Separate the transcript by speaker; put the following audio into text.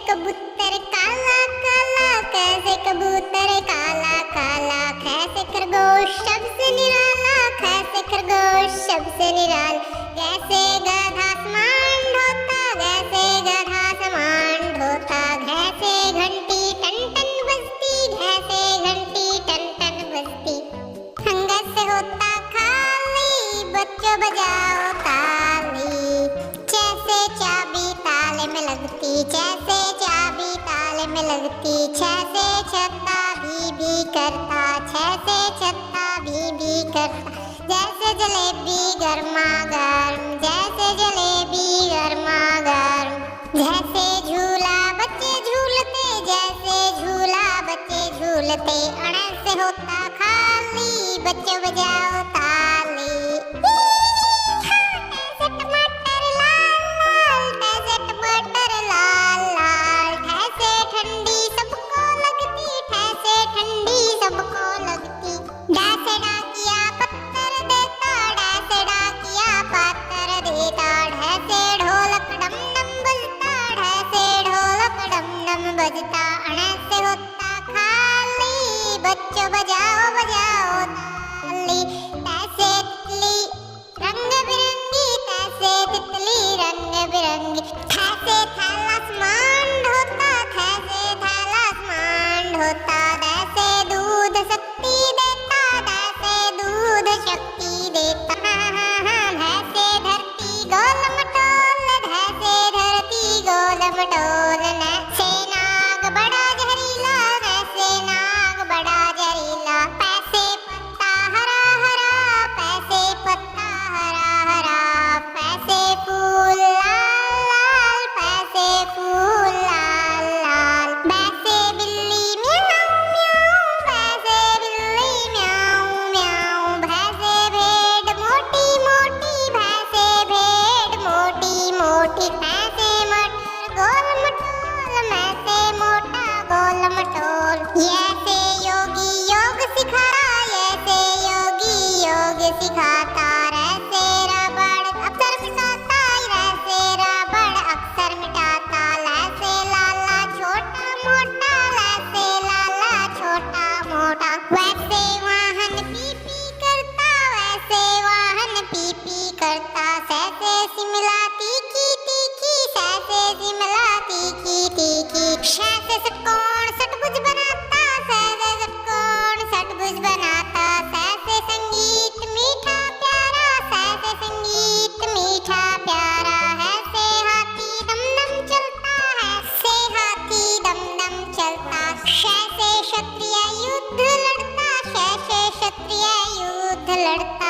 Speaker 1: कबूतर काला काला, कैसे कबूतर काला काला, कैसे खरगोश सबसे निराला, कैसे खरगोश सबसे निराला, कैसे गधा समान ढोता, कैसे गधा समान ढोता, कैसे घंटी टन टन बजती, कैसे घंटी टन टन बजती, अंगद से होता खाली, बच्चों बजाओ ताली, जैसे चाबी ताले में लगती, जैसे चाबी ताले में लगती, जैसे छत्ता भी करता, जैसे छत्ता भी करता, जैसे जलेबी गर्मा गर्म, जैसे जलेबी गर्मा गर्म, जैसे झूला बच्चे झूलते, जैसे झूला बच्चे झूलते, अणस से होता खाली, बच्चों बजाओ ताली। बजता अणस से होता खाली, बच्चों बजाओ बजाओ ताली, तैसे तितली रंग बिरंगी, तैसे तितली रंग बिरंगी, थैसे थैला समान ढोता, थैसे थैला समान ढोता, तैसे दूध शक्ति देता, तैसे दूध शक्ति देता, भैंसे धरती गोल मटोल, भैंसे धरती गोल मटोल, नैसे नाग बड़ा जहरीला, नैसे नाग बड़ा जहरीला, पैसे पत्ता हरा हरा, पैसे पत्ता हरा हरा, पैसे फूल लाल लाल, पैसे फूल लाल लाल, पैसे बिल्ली म्याऊं म्याऊं, पैसे बिल्ली म्याऊं म्याऊं, भैंसे भेड़ मोटी मोटी, भैंसे भेड़ मोटी मोटी, पैसे मटर गोल मटोल, मैसे मोटा गोल मटोल, ऐसे योगी योग सिखाता, ऐसे योगी योग सिखाता, ऐसे रबड़ अक्षर मिटाता, ऐसे रबड़ अक्षर मिटाता, ऐसे लाला छोटा मोटा, ऐसे लाला छोटा मोटा, वैसे वाहन पी पी करता, वैसे वाहन पी पी करता, सैसे शिमला तीखी तीखी, सैसे शिमला तीखी तीखी, सैसे षटकोण षटभुज बनाता, सैसे षटकोण षटभुज बनाता, सैसे संगीत मीठा प्यारा, सैसे संगीत मीठा प्यारा, ऐसे हाथी दम दम चलता, ऐसे हाथी दम दम चलता, कैसे क्षत्रिय युद्ध लड़ता, कैसे क्षत्रिय युद्ध लड़ता,